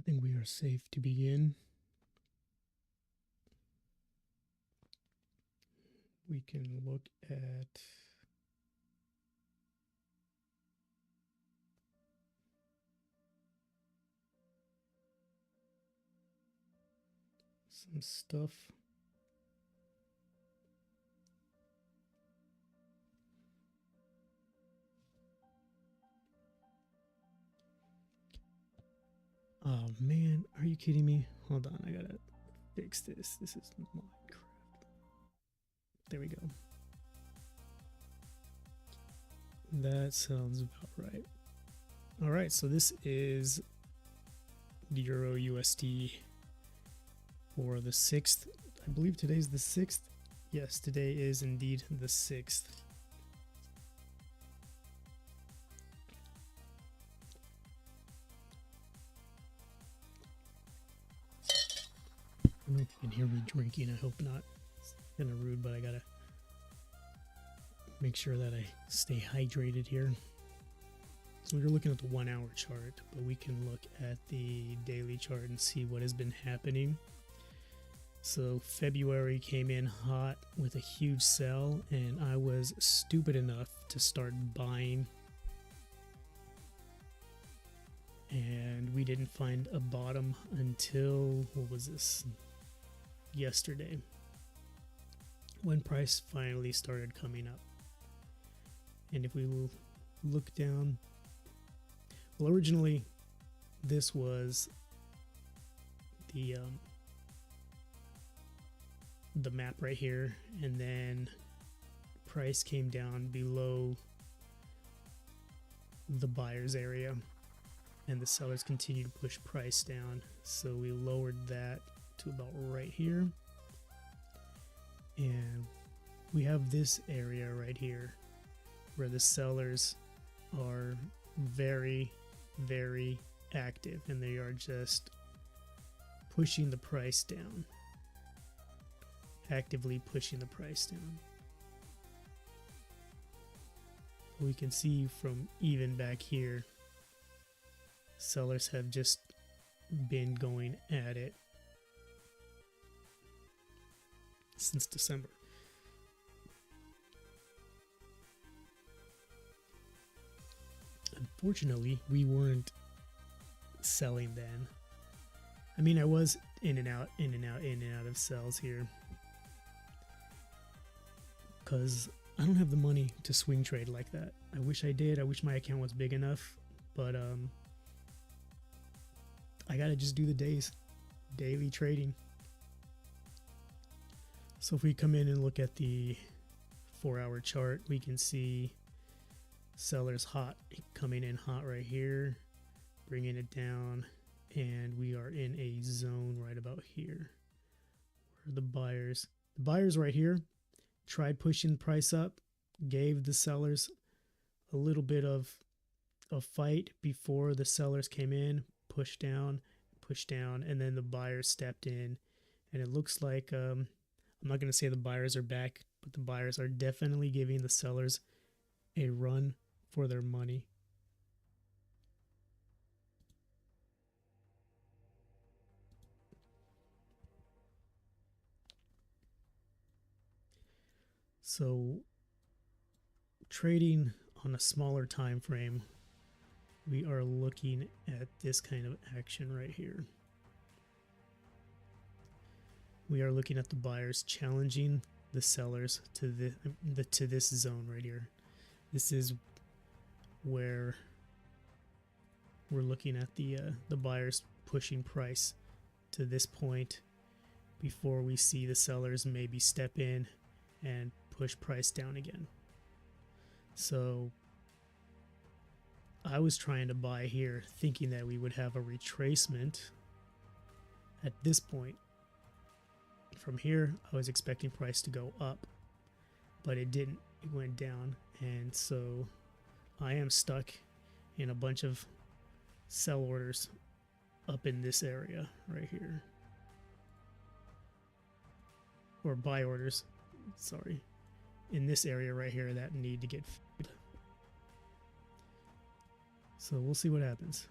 I think we are safe to begin. We can look at some stuff. Oh man, are you kidding me? Hold on, I gotta fix this. This is Minecraft. There we go. That sounds about right. All right, so this is the EURUSD for the 6th. I believe today's the 6th. Yes, today is indeed the 6th. I don't know if you can hear me drinking. I hope not. It's kind of rude, but I gotta make sure that I stay hydrated here. So we're looking at the 1 hour chart, but we can look at the daily chart and see what has been happening. So February came in hot with a huge sell, and I was stupid enough to start buying, and we didn't find a bottom until, what was this, yesterday, when price finally started coming up. And if we look down, well, originally this was the map right here, and then price came down below the buyer's area, and the sellers continued to push price down, so we lowered that to about right here, and we have this area right here where the sellers are very active, and they are just pushing the price down, actively pushing the price down. We can see from even back here, sellers have just been going at it since December. Unfortunately, we weren't selling then. I mean, I was in and out of sells here, because I don't have the money to swing trade like that. I wish I did. I wish my account was big enough, but I gotta just do the daily trading. So if we come in and look at the 4 hour chart, we can see sellers hot, coming in hot right here, bringing it down, and we are in a zone right about here where the buyers right here tried pushing price up, gave the sellers a little bit of a fight before the sellers came in, pushed down, and then the buyers stepped in, and it looks like I'm not going to say the buyers are back, but the buyers are definitely giving the sellers a run for their money. So trading on a smaller time frame, we are looking at this kind of action right here. We are looking at the buyers challenging the sellers to this zone right here. This is where we're looking at the buyers pushing price to this point before we see the sellers maybe step in and push price down again. So I was trying to buy here thinking that we would have a retracement at this point. From here, I was expecting price to go up, but it didn't. It went down, and so I am stuck in a bunch of sell orders up in this area right here, or buy orders, sorry, in this area right here that need to get filled. So we'll see what happens.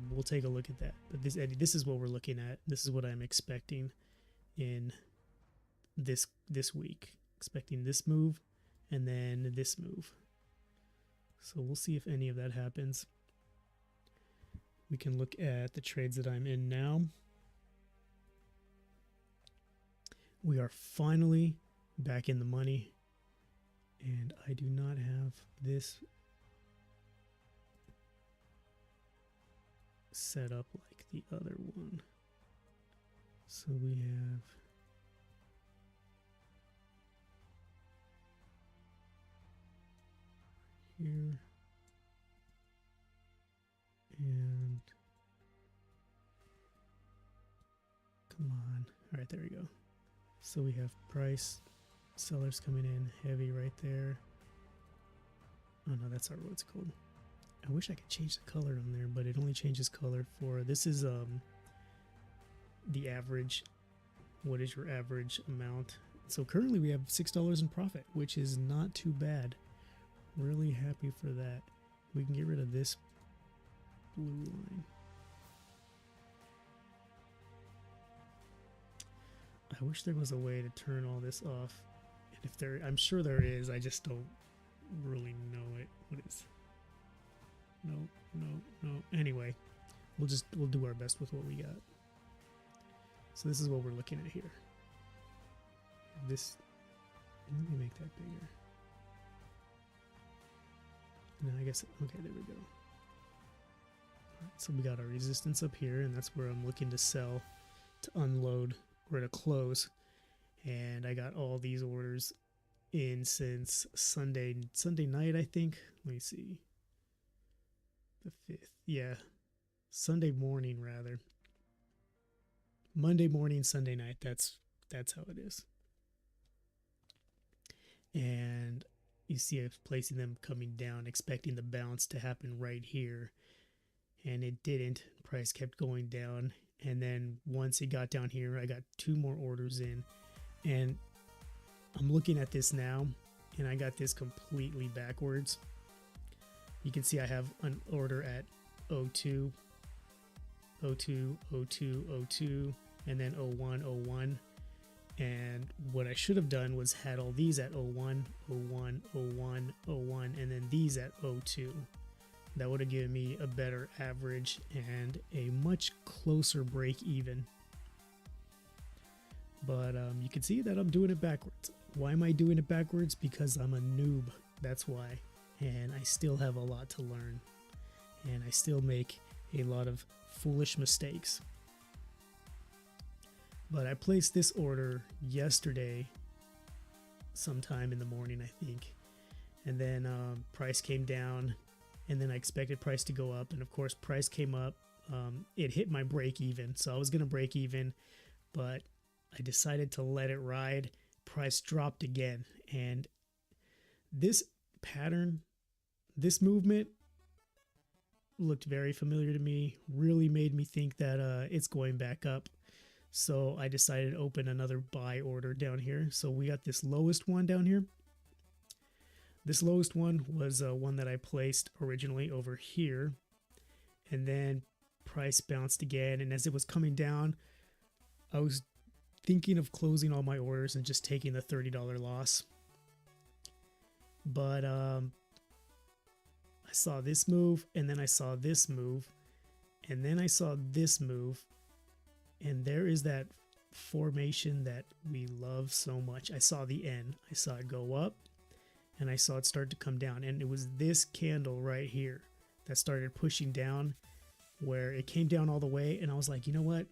We'll take a look at that. But this is what we're looking at. This is what I'm expecting in this week. Expecting this move and then this move. So we'll see if any of that happens. We can look at the trades that I'm in now. We are finally back in the money, and I do not have this set up like the other one. So we have here and come on. All right, there we go. So we have price, sellers coming in heavy right there. Oh no, that's not what it's called. I wish I could change the color on there, but it only changes color for, this is the average. What is your average amount? So currently we have $6 in profit, which is not too bad. Really happy for that. We can get rid of this blue line. I wish there was a way to turn all this off. And if there, I'm sure there is, I just don't really know it. What is? No, no, no. Anyway, we'll do our best with what we got. So this is what we're looking at here. This, let me make that bigger. No, I guess, okay, there we go. All right, so we got our resistance up here, and that's where I'm looking to sell, to unload, or to close. And I got all these orders in since Sunday night, I think. Let me see. The 5th. Yeah. Sunday morning, rather. Monday morning, Sunday night. That's how it is. And you see I'm placing them coming down, expecting the bounce to happen right here. And it didn't. Price kept going down. And then once it got down here, I got 2 more orders in. And I'm looking at this now, and I got this completely backwards. You can see I have an order at 02, 02, 02, 02, and then 01, 01. And what I should have done was had all these at 01, 01, 01, 01, and then these at 02. That would have given me a better average and a much closer break even. But you can see that I'm doing it backwards. Why am I doing it backwards? Because I'm a noob. That's why. And I still have a lot to learn. And I still make a lot of foolish mistakes. But I placed this order yesterday, sometime in the morning, I think. And then price came down. And then I expected price to go up. And of course, price came up. It hit my break even. So I was going to break even. But I decided to let it ride. Price dropped again. And this pattern, this movement looked very familiar to me. Really made me think that it's going back up. So I decided to open another buy order down here. So we got this lowest one down here. This lowest one was one that I placed originally over here. And then price bounced again. And as it was coming down, I was thinking of closing all my orders and just taking the $30 loss. But I saw this move, and then I saw this move, and then I saw this move. And there is that formation that we love so much. I saw the N. I saw it go up, and I saw it start to come down. And it was this candle right here that started pushing down, where it came down all the way. And I was like, you know what?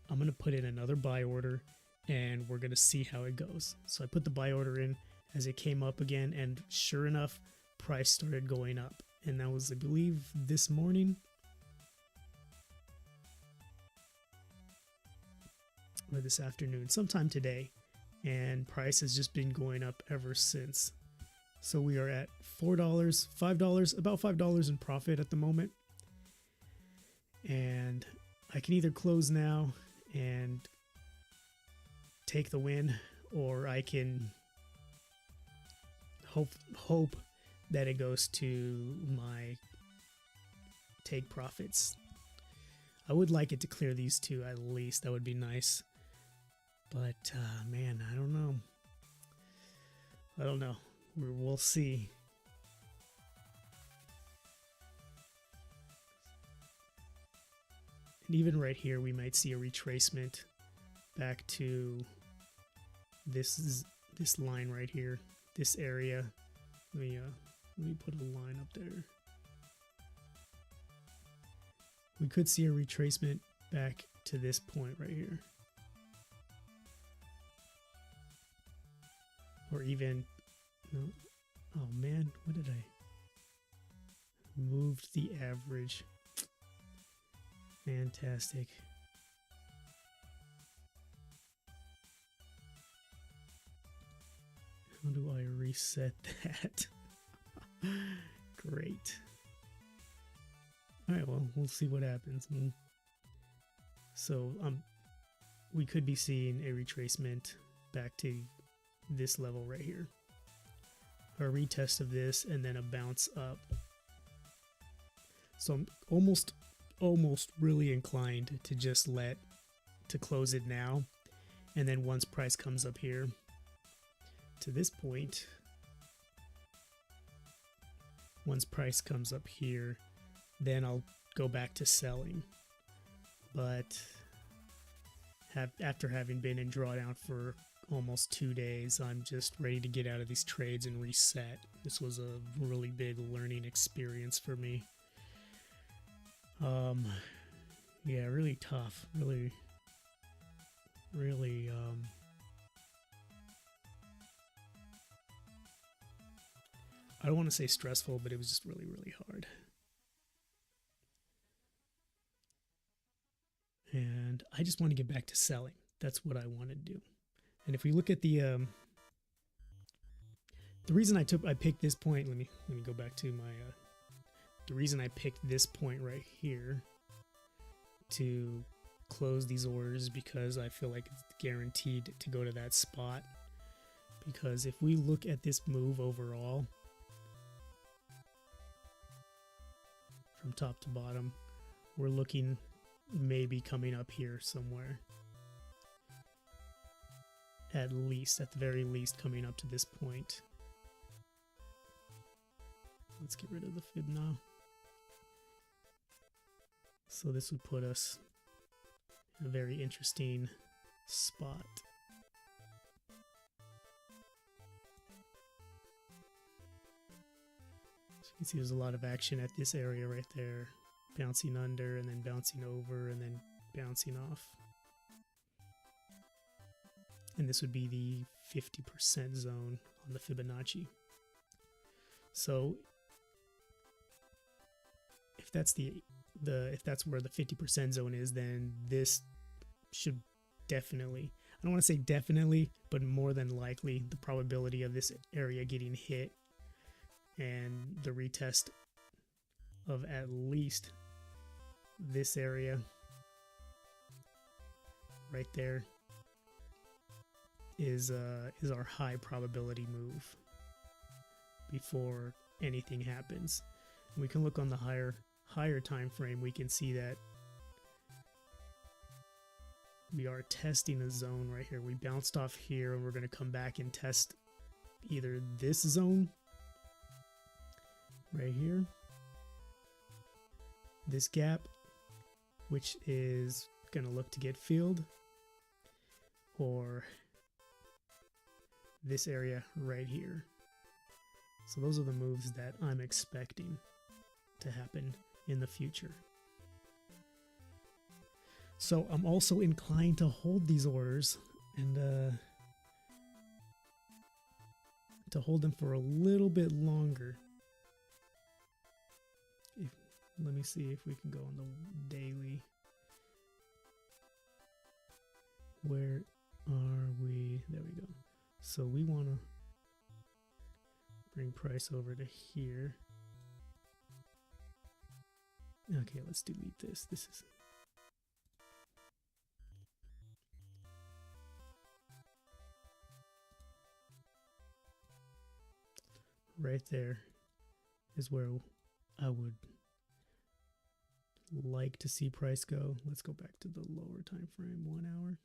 I'm going to put in another buy order, and we're going to see how it goes. So I put the buy order in as it came up again, and sure enough, price started going up. And that was, I believe, this morning. Or this afternoon, sometime today. And price has just been going up ever since. So we are at $4, $5, about $5 in profit at the moment. And I can either close now and take the win, or I can hope that it goes to my take profits. I would like it to clear these two at least. That would be nice. But man, I don't know. I don't know. We'll see. And even right here, we might see a retracement back to this line right here, this area. Let me put a line up there. We could see a retracement back to this point right here. Or even, no, oh man, what did I? Moved the average. Fantastic. How do I reset that? Great. Alright, well, we'll see what happens. So, we could be seeing a retracement back to this level right here. A retest of this, and then a bounce up. So I'm almost really inclined to just close it now, and then once price comes up here to this point, once price comes up here, then I'll go back to selling. But after having been in drawdown for almost 2 days, I'm just ready to get out of these trades and reset. This was a really big learning experience for me. Yeah, really tough. Really, I don't want to say stressful, but it was just really, really hard. And I just want to get back to selling. That's what I want to do. And if we look at the reason I picked this point, let me go back to my the reason I picked this point right here to close these orders, because I feel like it's guaranteed to go to that spot. Because if we look at this move overall from top to bottom, we're looking maybe coming up here somewhere. At the very least, coming up to this point. Let's get rid of the fib now. So this would put us in a very interesting spot. So you can see there's a lot of action at this area right there. Bouncing under and then bouncing over and then bouncing off. And this would be the 50% zone on the Fibonacci. So if that's if that's where the 50% zone is, then this should definitely, I don't want to say definitely, but more than likely, the probability of this area getting hit and the retest of at least this area right there is our high probability move before anything happens. And we can look on the higher time frame. We can see that we are testing a zone right here. We bounced off here, and we're going to come back and test either this zone right here, this gap, which is going to look to get filled, or this area right here. So those are the moves that I'm expecting to happen in the future. So I'm also inclined to hold these orders and to hold them for a little bit longer. Let me see if we can go on the daily. Where are we? There we go. So we want to bring price over to here. Okay, let's delete this. This is right there is where I would like to see price go. Let's go back to the lower time frame, 1 hour.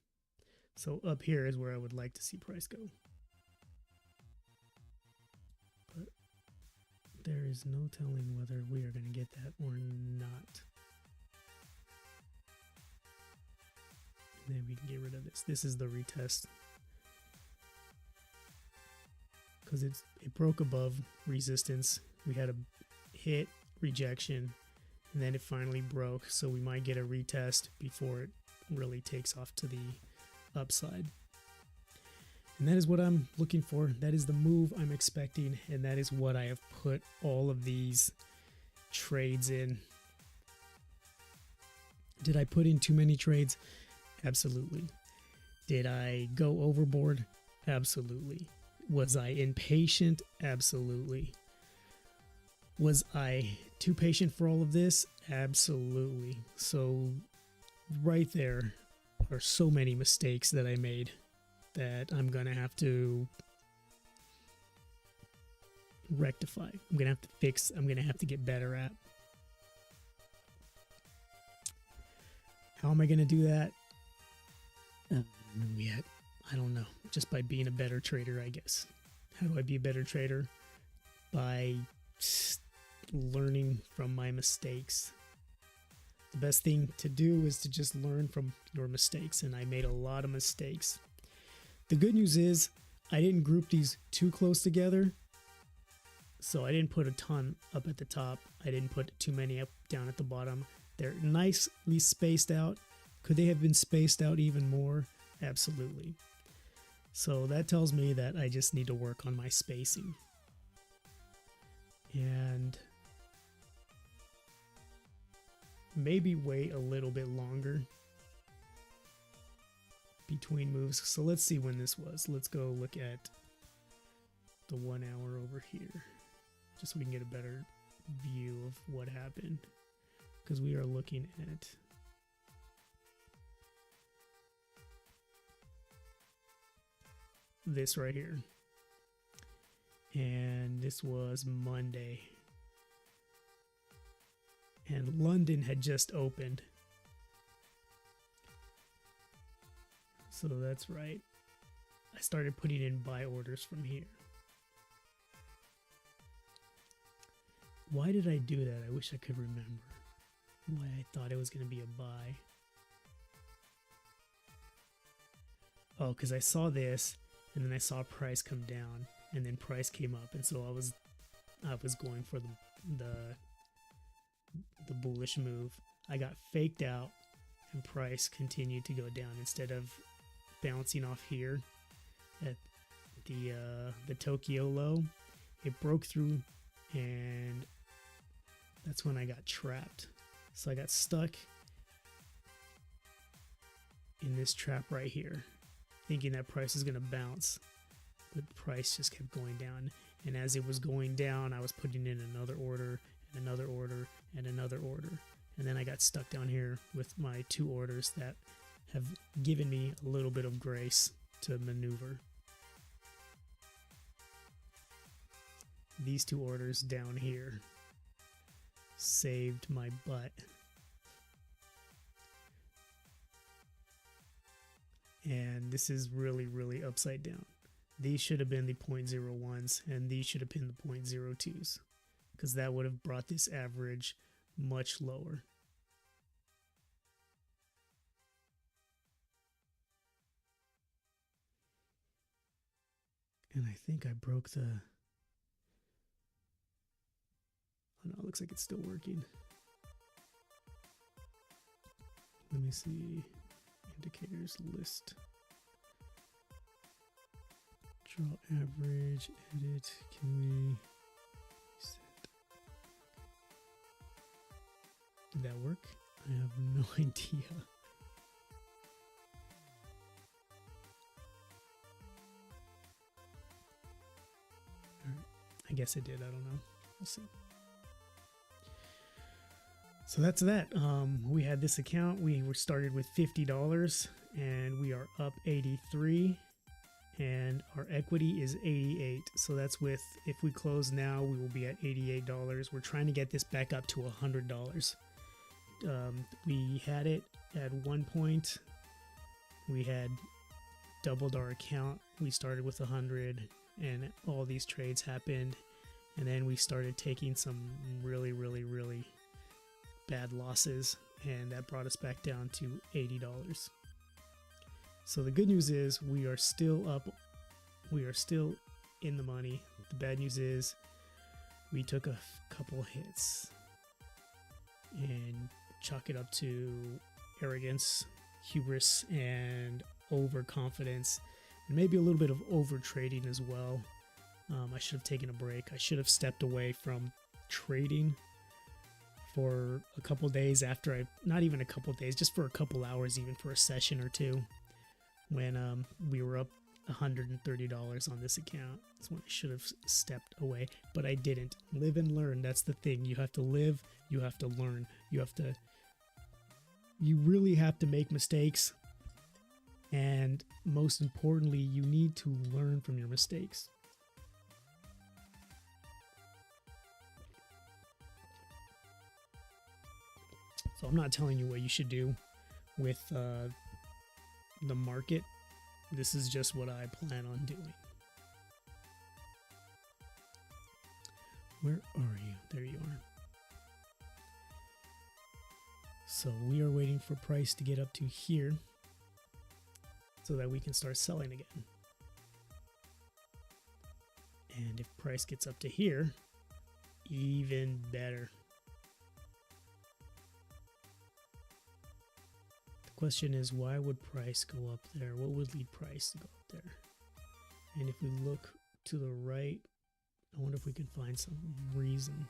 So up here is where I would like to see price go. But there is no telling whether we are going to get that or not. And then we can get rid of this. This is the retest. Because it broke above resistance. We had a hit, rejection, and then it finally broke. So we might get a retest before it really takes off to the upside. And that is what I'm looking for. That is the move I'm expecting, and that is what I have put all of these trades in. Did I put in too many trades? Absolutely. Did I go overboard? Absolutely. Was I impatient? Absolutely. Was I too patient for all of this? Absolutely. So right there are so many mistakes that I made that I'm going to have to rectify. I'm going to have to fix. I'm going to have to get better at. How am I going to do that? I don't know yet. I don't know. Just by being a better trader, I guess. How do I be a better trader? By learning from my mistakes. The best thing to do is to just learn from your mistakes, and I made a lot of mistakes. The good news is I didn't group these too close together, so I didn't put a ton up at the top. I didn't put too many up down at the bottom. They're nicely spaced out. Could they have been spaced out even more? Absolutely. So that tells me that I just need to work on my spacing. And maybe wait a little bit longer between moves. So let's see when this was. Let's go look at the 1 hour over here, just so we can get a better view of what happened. Because we are looking at this right here. And this was Monday. And London had just opened. So that's right. I started putting in buy orders from here. Why did I do that? I wish I could remember why I thought it was going to be a buy. Oh, because I saw this, and then I saw price come down, and then price came up, and so I was going for the bullish move. I got faked out, and price continued to go down instead of bouncing off here at the Tokyo low. It broke through, and that's when I got trapped. So I got stuck in this trap right here, thinking that price is going to bounce, but price just kept going down. And as it was going down, I was putting in another order and another order and another order. And then I got stuck down here with my 2 orders that have given me a little bit of grace to maneuver. These 2 orders down here saved my butt. And this is really, really upside down. These should have been the 0.01s, and these should have been the 0.02s, because that would have brought this average much lower. And I think I broke the... Oh no, it looks like it's still working. Let me see. Indicators list. Draw average, edit. Can we set? Did that work? I have no idea. Alright. I guess it did. I don't know. We'll see. So that's that. We had this account. We were started with $50 and we are up 83, and our equity is 88. So that's with, if we close now, we will be at $88. We're trying to get this back up to $100. we had it at one point. We had doubled our account. We started with 100, and all these trades happened, and then we started taking some really bad losses, and that brought us back down to $80. So the good news is we are still up. We are still in the money. The bad news is we took a couple hits, and chalk it up to arrogance, hubris, and overconfidence, and maybe a little bit of over trading as well. I should have taken a break. I should have stepped away from trading for a couple days after not even a couple days, just for a couple hours, even for a session or two, when we were up $130 on this account. That's when I should have stepped away, but I didn't. Live and learn. That's the thing. You have to live. You have to learn. You really have to make mistakes. And most importantly, you need to learn from your mistakes. So I'm not telling you what you should do with the market. This is just what I plan on doing. Where are you? There you are. So we are waiting for price to get up to here so that we can start selling again. And if price gets up to here, even better. The question is, why would price go up there? What would lead price to go up there? And if we look to the right, I wonder if we can find some reason.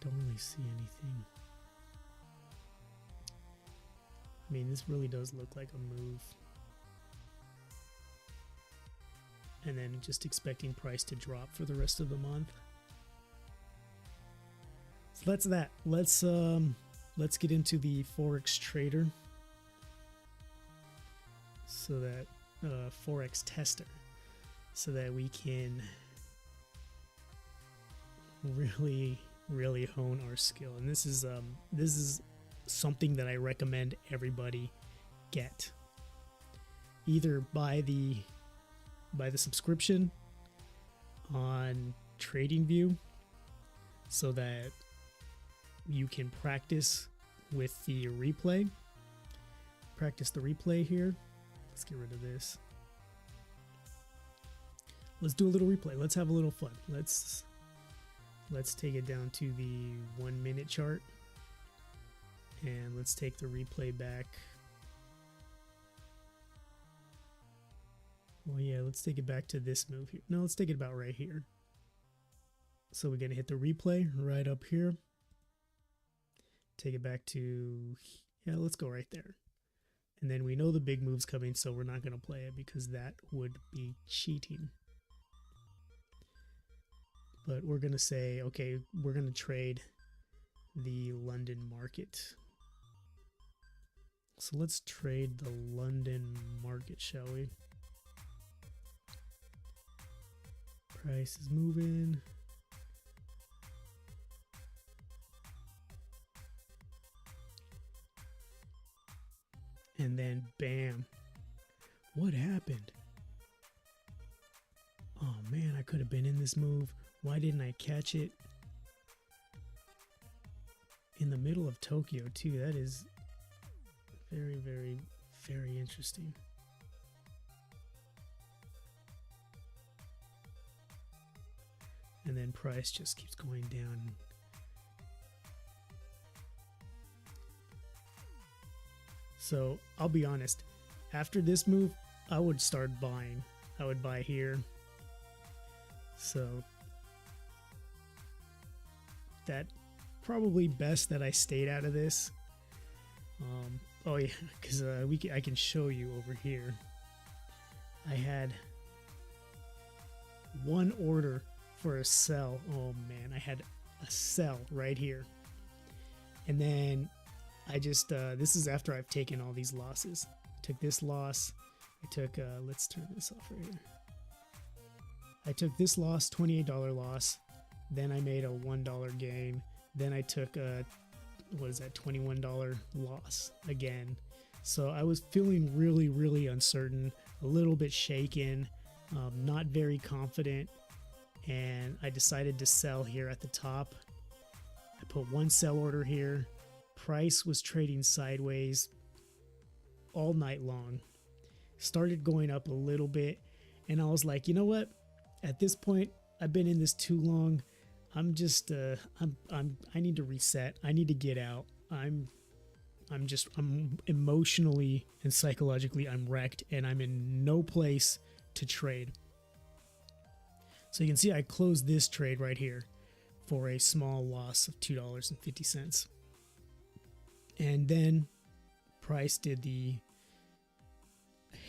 Don't really see anything. I mean, this really does look like a move. And then just expecting price to drop for the rest of the month. So that's that. Let's get into the Forex Trader. So that Forex Tester, so that we can really hone our skill. And this is something that I recommend everybody get. Either buy the subscription on TradingView so that you can practice with the replay. Practice the replay here. Let's get rid of this. Let's do a little replay. Let's have a little fun. Let's take it down to the 1 minute chart, and let's take the replay back. Well, yeah, let's take it back to this move here. No, let's take it about right here. So we're going to hit the replay right up here. Take it back to, yeah, let's go right there. And then we know the big move's coming, so we're not going to play it because that would be cheating. But we're going to say, okay, we're going to trade the London market. So let's trade the London market, shall we? Price is moving. And then bam. What happened? Oh man, I could have been in this move. Why didn't I catch it? In the middle of Tokyo too. That is very interesting. And then price just keeps going down. So I'll be honest, after this move, I would start buying. I would buy here. So that probably best that I stayed out of this. Oh yeah, because I can show you over here. I had one order for a sell. Oh man, I had a sell right here. And then I just, this is after I've taken all these losses. I took this loss. I took, let's turn this off right here. I took this loss, $28 loss. Then I made a $1 gain. Then I took a, what is that, $21 loss again. So I was feeling really, really uncertain, a little bit shaken, not very confident. And I decided to sell here at the top. I put one sell order here. Price was trading sideways all night long. Started going up a little bit. And I was like, you know what? At this point, I've been in this too long. I'm just, I need to reset. I need to get out. I'm emotionally and psychologically, I'm wrecked and I'm in no place to trade. So you can see I closed this trade right here for a small loss of $2.50. And then price did the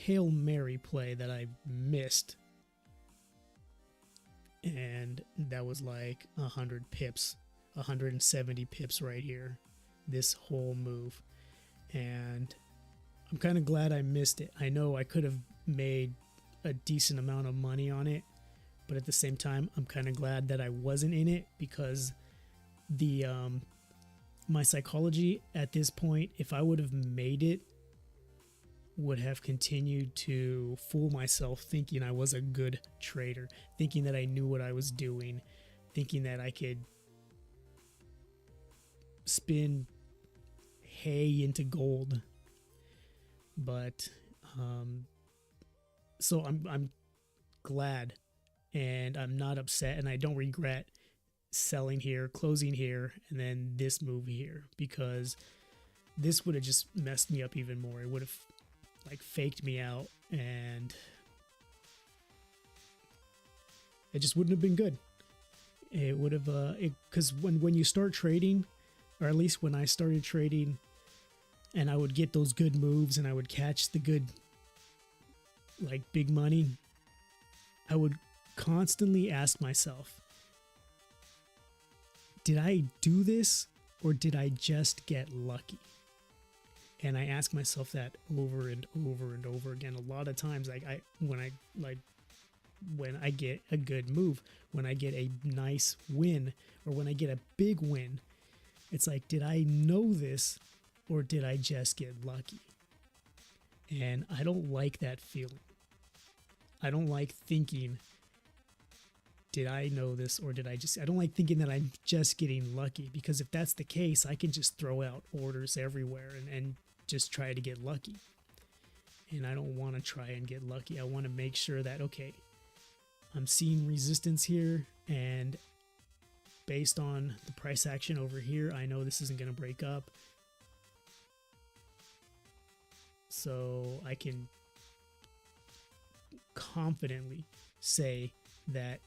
Hail Mary play that I missed. And that was like 100 pips, 170 pips right here, this whole move. And I'm kind of glad I missed it. I know I could have made a decent amount of money on it, but at the same time, I'm kind of glad that I wasn't in it, because the my psychology at this point, if I would have made it, would have continued to fool myself thinking I was a good trader, thinking that I knew what I was doing, thinking that I could spin hay into gold. But so I'm glad, and I'm not upset, and I don't regret selling here, closing here, and then this move here, because this would have just messed me up even more. It would have like faked me out, and it just wouldn't have been good. It would have because when you start trading, or at least when I started trading, and I would get those good moves and I would catch the good, like, big money, I would constantly ask myself, did I do this or did I just get lucky? And I ask myself that over and over and over again. A lot of times, when I get a good move, when I get a nice win, or when I get a big win, it's like, did I know this or did I just get lucky? And I don't like that feeling. I don't like thinking, did I know this or did I don't like thinking that I'm just getting lucky, because if that's the case, I can just throw out orders everywhere and just try to get lucky. And I don't want to try and get lucky. I want to make sure that, okay, I'm seeing resistance here, and based on the price action over here, I know this isn't going to break up. So I can confidently say that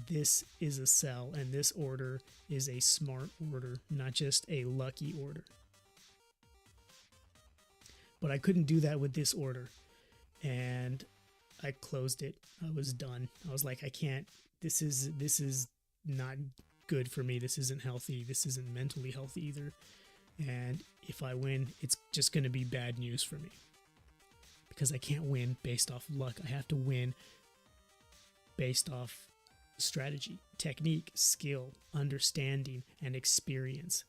this is a sell and this order is a smart order, not just a lucky order. But I couldn't do that with this order, and I closed it. I was done. I was like, I can't, this is not good for me. This isn't healthy. This isn't mentally healthy either. And if I win, it's just going to be bad news for me, because I can't win based off luck. I have to win based off strategy, technique, skill, understanding, and experience.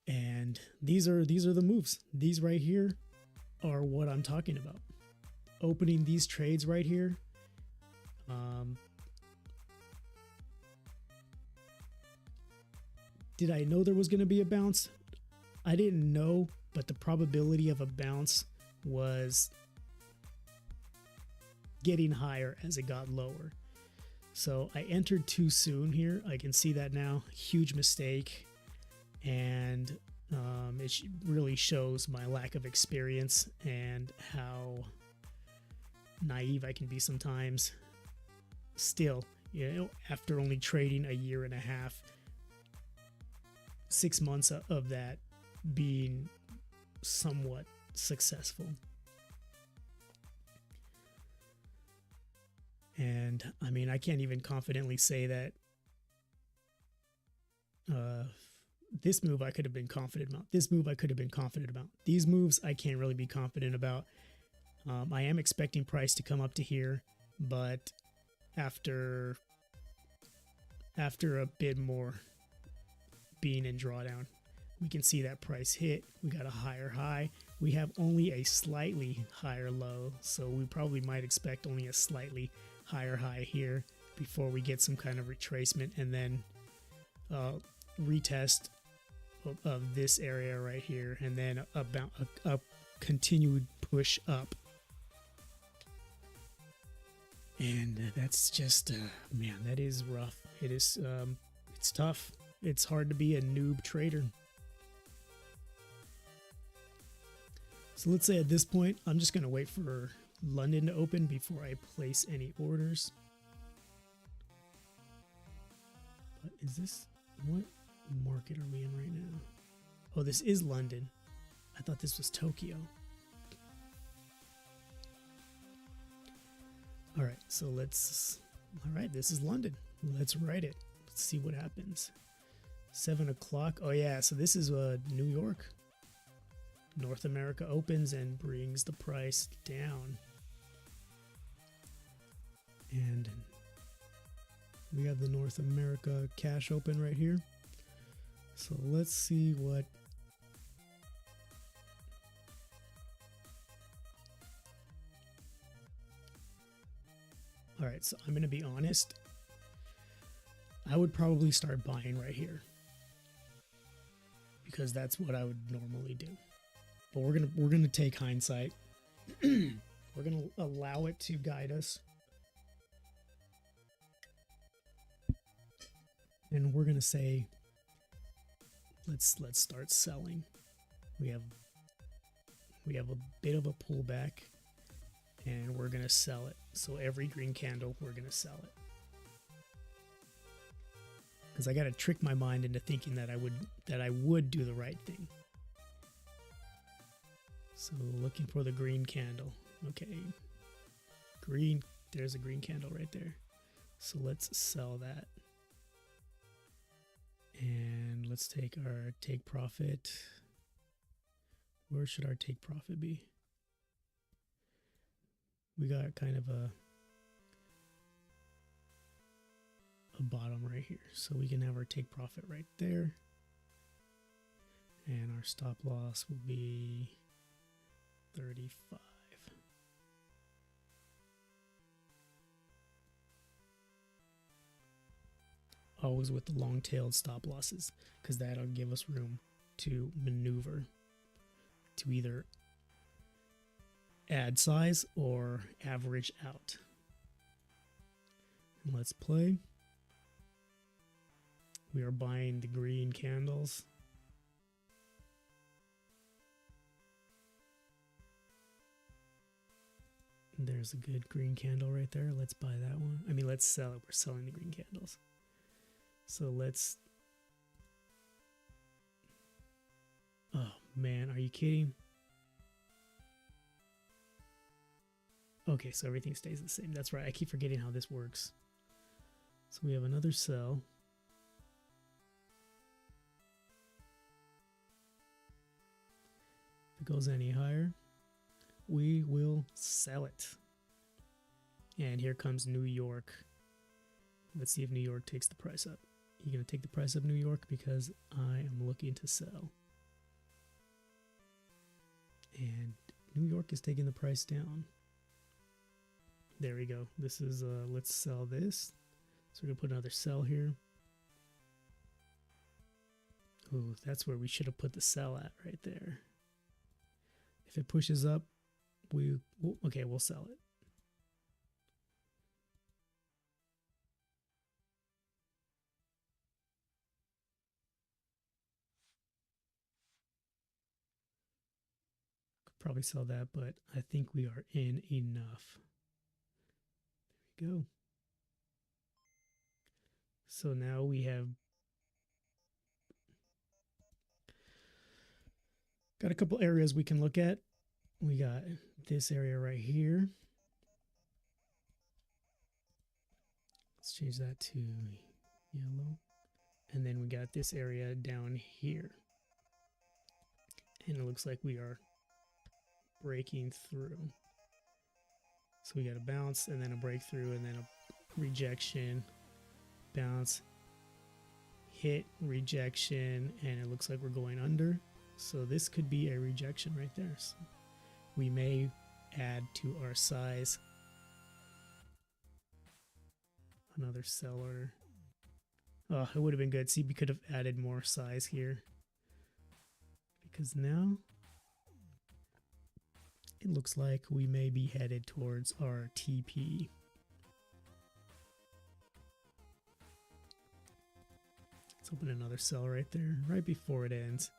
And these are the moves. These right here are what I'm talking about. Opening these trades right here. Did I know there was going to be a bounce? I didn't know, but the probability of a bounce was getting higher as it got lower. So I entered too soon here. I can see that now. Huge mistake. And it really shows my lack of experience and how naive I can be sometimes. Still, after only trading a year and a half, 6 months of that being somewhat successful. And I mean, I can't even confidently say that this move I could have been confident about. This move I could have been confident about. These moves I can't really be confident about. I am expecting price to come up to here, but after a bit more being in drawdown, we can see that price hit. We got a higher high. We have only a slightly higher low, so we probably might expect only a slightly higher high here before we get some kind of retracement, and then retest of this area right here, and then about a continued push up. And that's just man, that is rough. It is it's tough. It's hard to be a noob trader. So let's say at this point, I'm just going to wait for London to open before I place any orders. But is this, what market are we in right now? Oh, this is London. I thought this was Tokyo. All right, so all right, this is London. Let's write it. Let's see what happens. 7 o'clock. Oh yeah, so this is New York. North America opens and brings the price down. And we have the North America cash open right here. So let's see what... All right, so I'm going to be honest. I would probably start buying right here, because that's what I would normally do. But we're gonna take hindsight. We're gonna allow it to guide us, and we're gonna say, let's start selling. We have a bit of a pullback, and we're gonna sell it. So every green candle, we're gonna sell it, because I gotta trick my mind into thinking that I would do the right thing. So looking for the green candle. Okay, green, there's a green candle right there. So let's sell that. And let's take our take profit. Where should our take profit be? We got kind of a bottom right here. So we can have our take profit right there. And our stop loss will be 35. Always with the long-tailed stop losses, because that'll give us room to maneuver to either add size or average out. And let's play. We are buying the green candles. There's a good green candle right there. Let's buy that one. I mean, let's sell it. We're selling the green candles. So let's... Oh, man. Are you kidding? Okay, so everything stays the same. That's right. I keep forgetting how this works. So we have another sell. If it goes any higher, we will sell it. And here comes New York. Let's see if New York takes the price up. You're going to take the price up, New York, because I am looking to sell. And New York is taking the price down. There we go. This is, let's sell this. So we're going to put another sell here. Ooh, that's where we should have put the sell at right there. If it pushes up, we'll sell it. Could probably sell that, but I think we are in enough. There we go. So now we have got a couple areas we can look at. We got this area right here. Let's change that to yellow. And then we got this area down here. And it looks like we are breaking through. So we got a bounce and then a breakthrough and then a rejection, bounce, hit, rejection, and it looks like we're going under. So this could be a rejection right there. So we may add to our size. Another seller. Oh, it would have been good. See, we could have added more size here. Because now it looks like we may be headed towards our TP. Let's open another sell right there, right before it ends,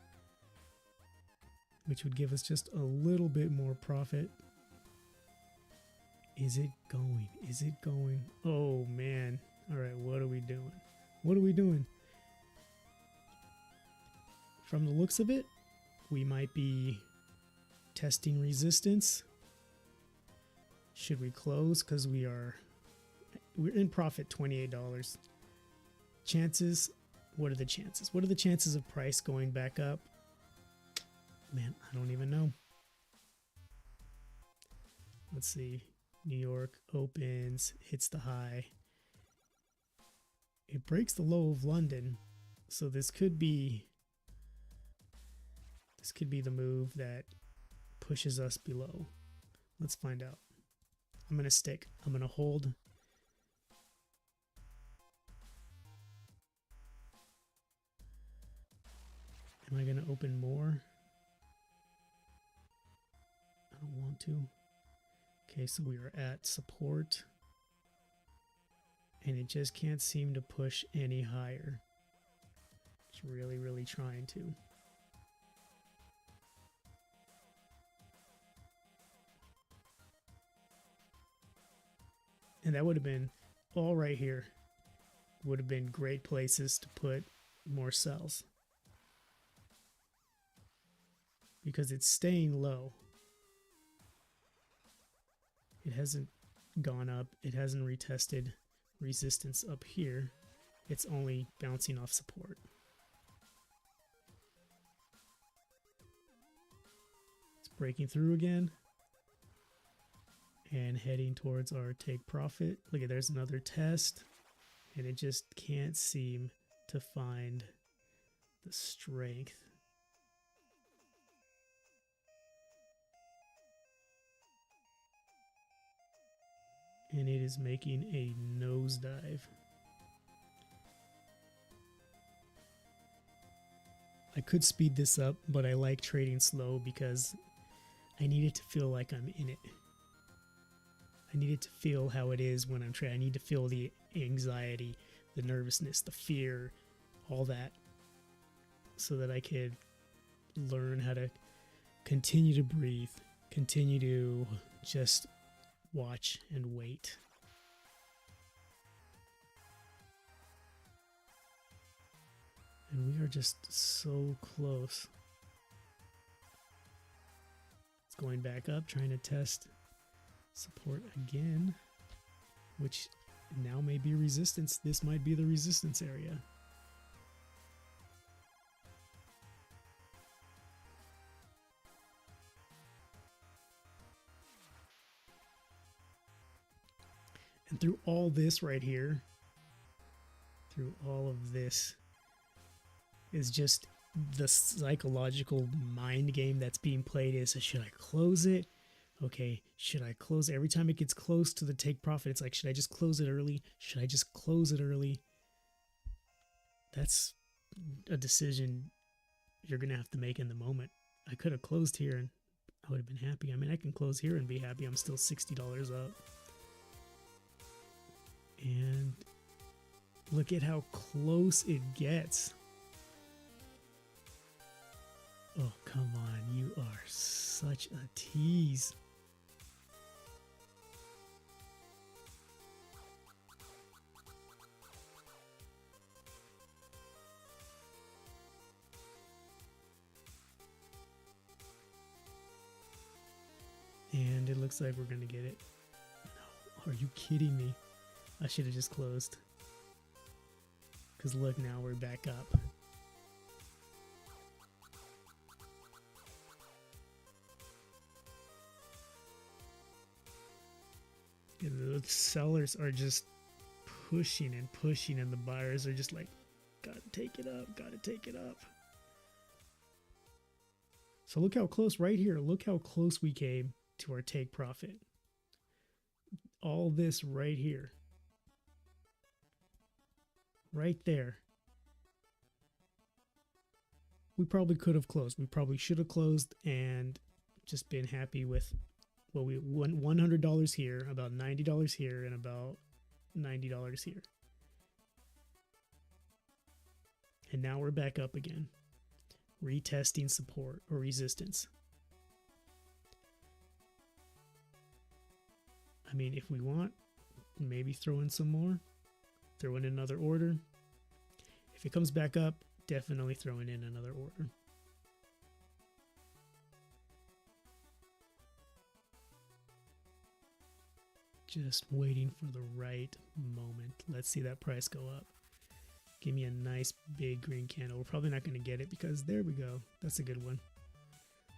which would give us just a little bit more profit. Is it going? Is it going? Oh man. All right, what are we doing? What are we doing? From the looks of it, we might be testing resistance. Should we close? Because we're in profit, $28. Chances, what are the chances? What are the chances of price going back up? Man, I don't even know. Let's see. New York opens, hits the high. It breaks the low of London. So this could be the move that pushes us below. Let's find out. I'm going to stick. I'm going to hold. Am I going to open more? I don't want to. Okay, so we are at support. And it just can't seem to push any higher. It's really, really trying to. And that would have been all right here. Would have been great places to put more cells. Because it's staying low. It hasn't gone up. It hasn't retested resistance up here. It's only bouncing off support. It's breaking through again. And heading towards our take profit. Look at, there's another test. And it just can't seem to find the strength. And it is making a nosedive. I could speed this up, but I like trading slow because I need it to feel like I'm in it. I need it to feel how it is when I'm trading. I need to feel the anxiety, the nervousness, the fear, all that, so that I could learn how to continue to breathe, continue to just watch and wait. And we are just so close. It's going back up, trying to test support again, which now may be resistance. This might be the resistance area. And through all this right here, through all of this, is just the psychological mind game that's being played. Is, should I close it? Okay, should I close it? Every time it gets close to the take profit, it's like, should I just close it early? Should I just close it early? That's a decision you're going to have to make in the moment. I could have closed here and I would have been happy. I mean, I can close here and be happy. I'm still $60 up. And look at how close it gets. Oh, come on. You are such a tease. And it looks like we're going to get it. No, are you kidding me? I should have just closed. Because look, now we're back up. sellers are just pushing and pushing, and the buyers are just like, gotta take it up, gotta take it up. So look how close right here. Look how close we came to our take profit. All this right here. Right there. We probably could have closed. We probably should have closed and just been happy with what we won. $100 here, about $90 here, and about $90 here. And now we're back up again, retesting support or resistance. I mean, if we want, maybe throw in some more, throw in another order. If it comes back up, definitely throwing in another order. Just waiting for the right moment. Let's see that price go up. Give me a nice big green candle. We're probably not going to get it because there we go. That's a good one.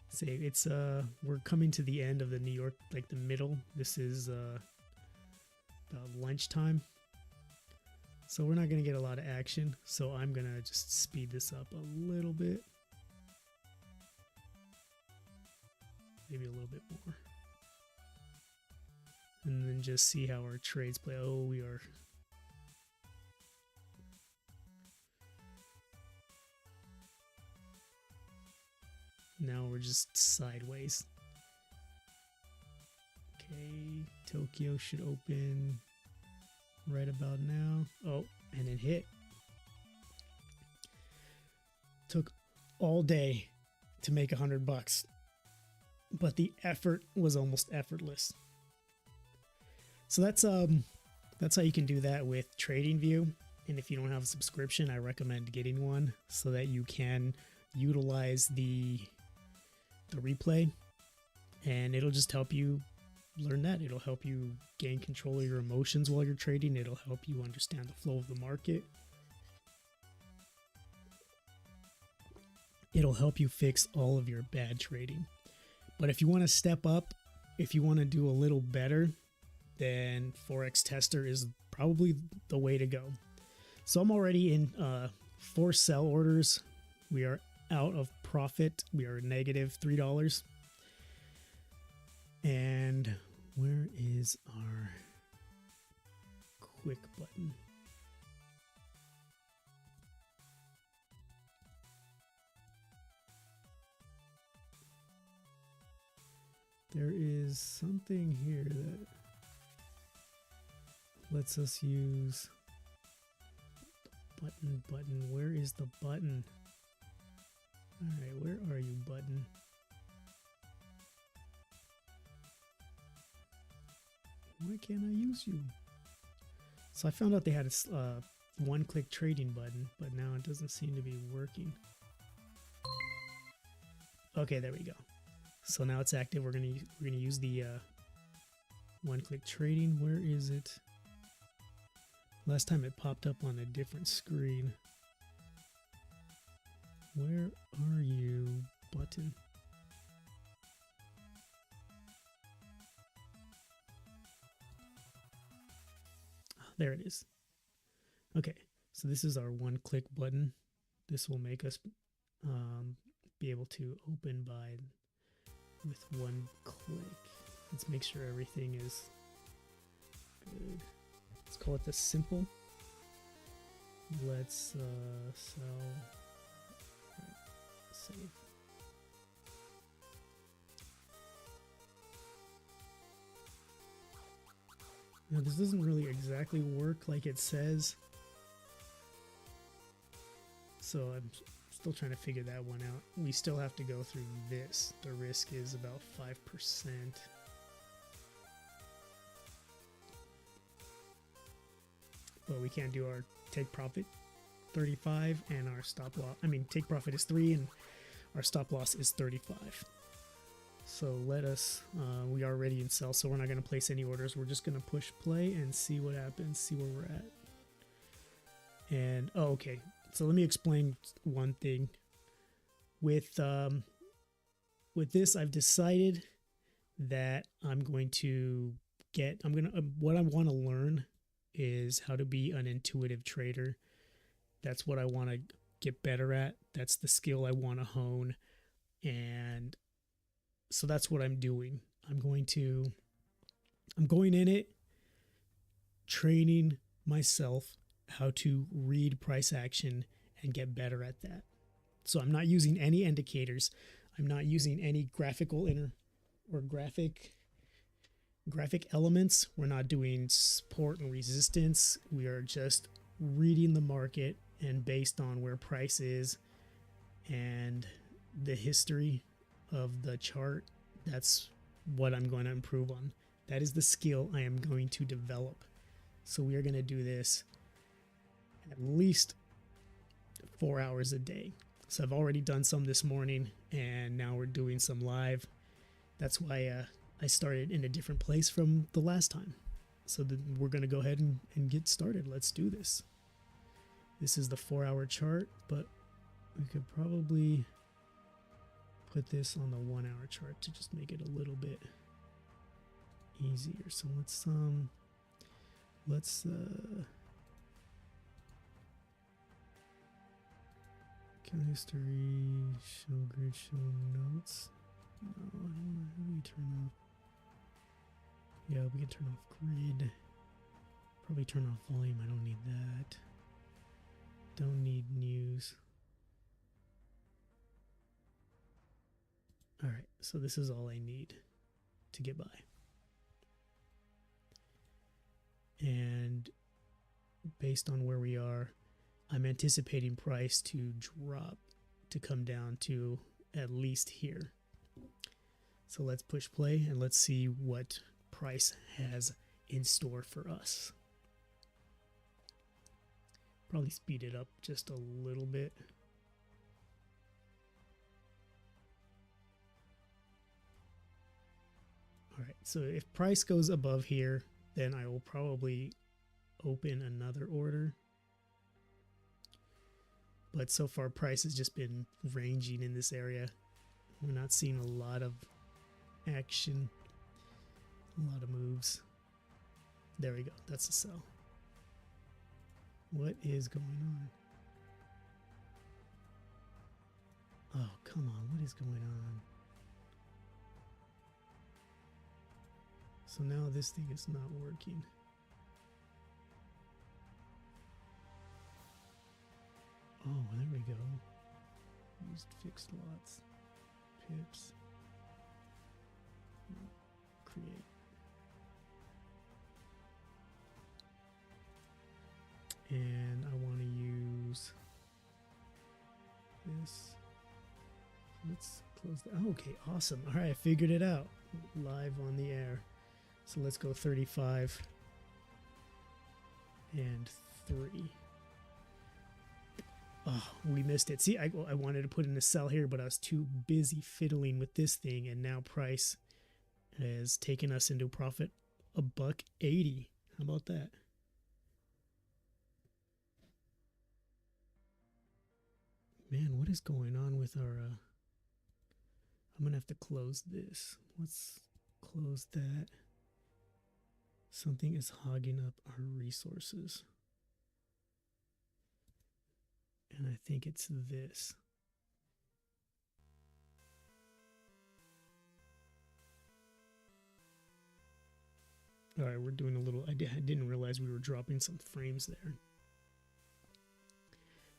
Say it's we're coming to the end of the New York, like the middle. This is about lunchtime. So we're not going to get a lot of action. So I'm going to just speed this up a little bit. Maybe a little bit more. And then just see how our trades play. Oh, we are. Now we're just sideways. Okay, Tokyo should open right about now. Oh, and it hit. Took all day to make $100, but the effort was almost effortless. So that's how you can do that with TradingView. And if you don't have a subscription, I recommend getting one so that you can utilize the replay, and it'll just help you learn that. It'll help you gain control of your emotions while you're trading. It'll help you understand the flow of the market. It'll help you fix all of your bad trading. But if you want to step up, if you want to do a little better, then Forex Tester is probably the way to go. So I'm already in 4 sell orders. We are out of profit. We are negative $3. And where is our quick button? There is something here that lets us use button. Where is the button? All right, where are you, button? Why can't I use you? So I found out they had a one-click trading button, but now it doesn't seem to be working. Okay, there we go. So now it's active. We're gonna use the one-click trading. Where is it? Last time it popped up on a different screen. Where are you, button? There it is. Okay, so this is our one-click button. This will make us be able to open with one click. Let's make sure everything is good. Let's call it the simple. Let's sell. Right, save. Now this doesn't really exactly work like it says, so I'm still trying to figure that one out. We still have to go through this. The risk is about 5%. But we can't do our take profit 35 and our stop loss. I mean, take profit is 3 and our stop loss is 35. So let us, we are ready in sell, so we're not going to place any orders. We're just going to push play and see what happens, see where we're at. And, oh, okay. So let me explain one thing. With this, I've decided that I'm going to what I want to learn is how to be an intuitive trader. That's what I want to get better at. That's the skill I want to hone. And so that's what I'm doing. I'm going in it, training myself how to read price action and get better at that. So I'm not using any indicators. I'm not using any graphical graphic elements. We're not doing support and resistance. We are just reading the market, and based on where price is and the history of the chart, that's what I'm going to improve on. That is the skill I am going to develop. So we are going to do this at least 4 hours a day. So I've already done some this morning, and now we're doing some live. That's why I started in a different place from the last time. So we're going to go ahead and get started. Let's do this. This is the 4-hour chart, but we could probably put this on the 1-hour chart to just make it a little bit easier. So let's count history, show grid, show notes. No, I don't know. How do we turn off? Yeah, we can turn off grid. Probably turn off volume. I don't need that. Don't need news. All right, so this is all I need to get by. And based on where we are, I'm anticipating price to drop, to come down to at least here. So let's push play and let's see what price has in store for us. Probably speed it up just a little bit. All right, so if price goes above here, then I will probably open another order. But so far, price has just been ranging in this area. We're not seeing a lot of action, a lot of moves. There we go. That's a sell. What is going on? Oh, come on. What is going on? So now this thing is not working. Oh, there we go. Used fixed lots. Pips. Create. And I want to use this. Let's close that. Oh, okay, awesome. All right, I figured it out. Live on the air. So let's go 35 and 3. Oh, we missed it. See, I wanted to put in a sell here, but I was too busy fiddling with this thing, and now price has taken us into profit $1.80. How about that? Man, what is going on with our... I'm going to have to close this. Let's close that. Something is hogging up our resources. And I think it's this. All right, we're doing a little... I didn't realize we were dropping some frames there.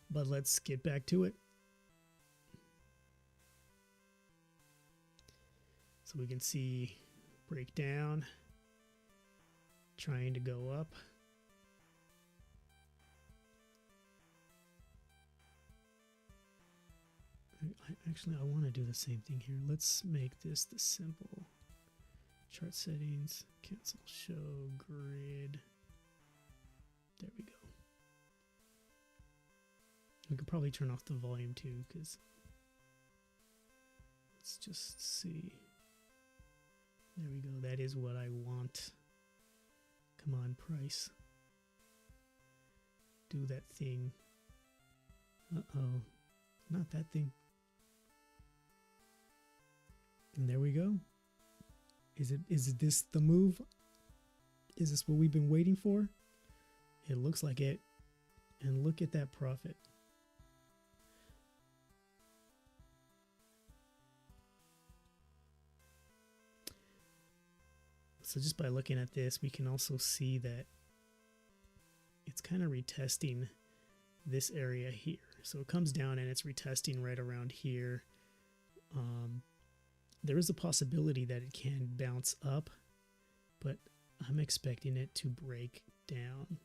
But let's get back to it. So we can see breakdown, trying to go up. Actually, I want to do the same thing here. Let's make this the simple. Chart settings, cancel show, grid. There we go. We could probably turn off the volume too, because let's just see. There we go. That is what I want. Come on, price. Do that thing. Uh-oh. Not that thing. And there we go. Is it this the move? Is this what we've been waiting for? It looks like it. And look at that profit. So just by looking at this, we can also see that it's kind of retesting this area here. So it comes down and it's retesting right around here. There is a possibility that it can bounce up, but I'm expecting it to break down.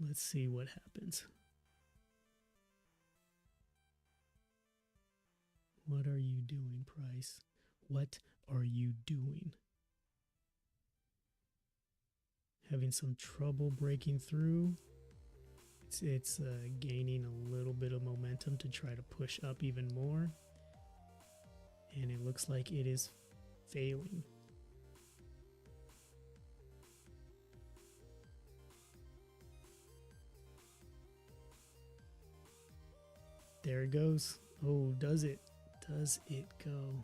Let's see what happens. What are you doing, price? What are you doing? Having some trouble breaking through. It's gaining a little bit of momentum to try to push up even more. And it looks like it is failing. There it goes. Oh, does it? Does it go?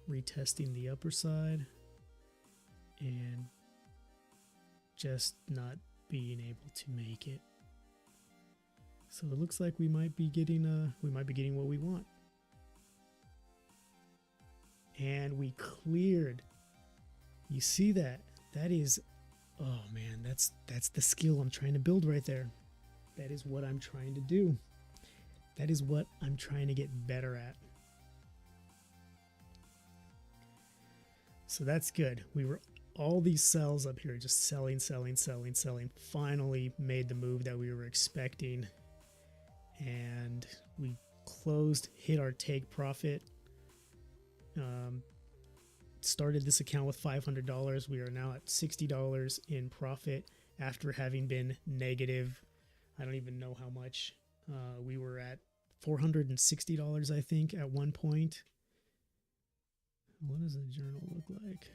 Retesting the upper side and just not being able to make it. So it looks like we might be getting what we want. And we cleared. You see that? That is, oh man, that's the skill I'm trying to build right there. That is what I'm trying to do. That is what I'm trying to get better at. So that's good. We were all these sells up here, just selling, finally made the move that we were expecting. And we closed, hit our take profit. Started this account with $500. We are now at $60 in profit after having been negative. I don't even know how much. We were at $460, I think, at one point. What does the journal look like?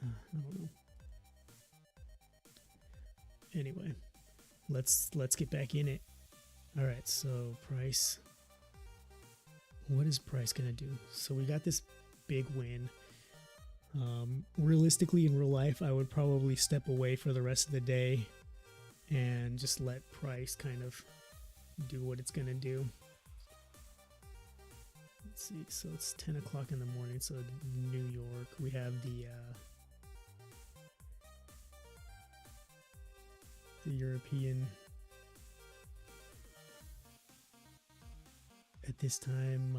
I don't know. Anyway, let's get back in it. All right, so price. What is price gonna do? So we got this big win. Realistically, in real life, I would probably step away for the rest of the day and just let price kind of do what it's gonna do. Let's see. So it's 10 o'clock in the morning. So New York, we have the European. At this time,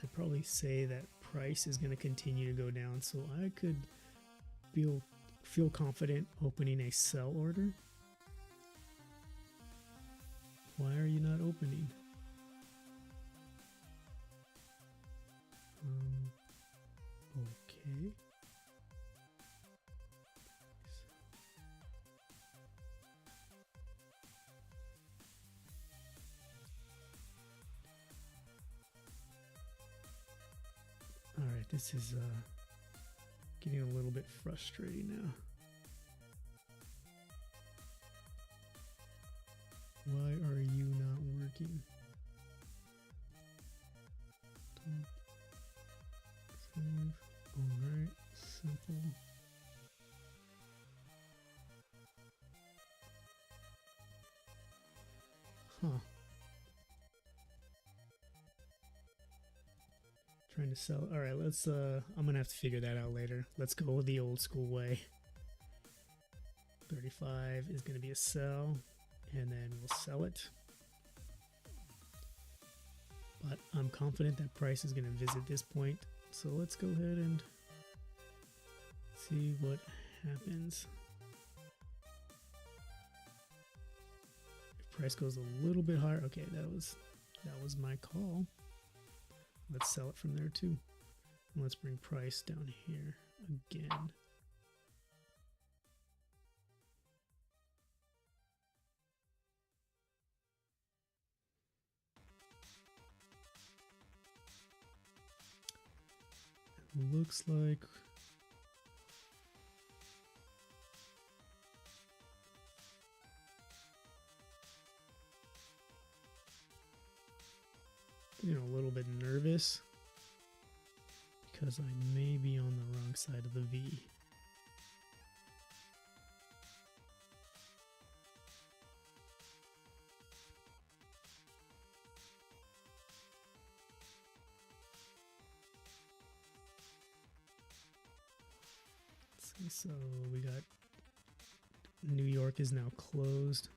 I'd probably say that price is going to continue to go down, so I could feel confident opening a sell order. Why are you not opening? Okay. All right, this is getting a little bit frustrating now. Why are you not working? Save. All right, simple. Huh. Trying to sell. All right, let's I'm gonna have to figure that out later. Let's go the old school way. 35 is gonna be a sell, and then we'll sell it. But I'm confident that price is gonna visit this point, so let's go ahead and see what happens. If price goes a little bit higher, okay, that was my call. Let's sell it from there too. And let's bring price down here again. It looks like a little bit nervous because I may be on the wrong side of the V. So we got New York is now closed.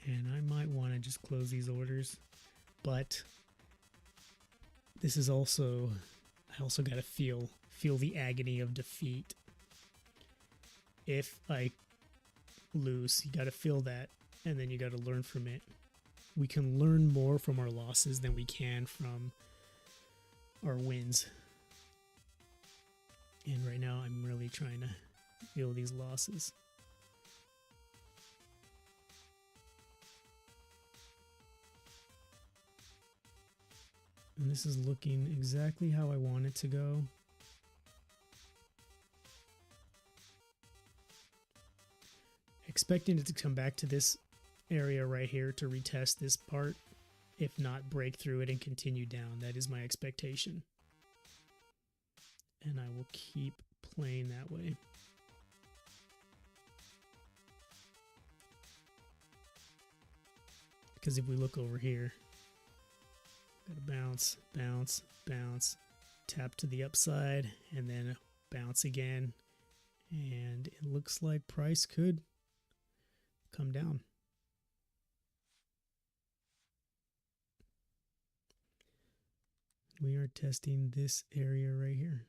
And I might want to just close these orders, but this is also, I also got to feel the agony of defeat. If I lose, you got to feel that, and then you got to learn from it. We can learn more from our losses than we can from our wins. And right now I'm really trying to feel these losses. And this is looking exactly how I want it to go. Expecting it to come back to this area right here to retest this part, if not break through it and continue down. That is my expectation. And I will keep playing that way. Because if we look over here, gotta bounce, bounce, bounce, tap to the upside, and then bounce again. And it looks like price could come down. We are testing this area right here.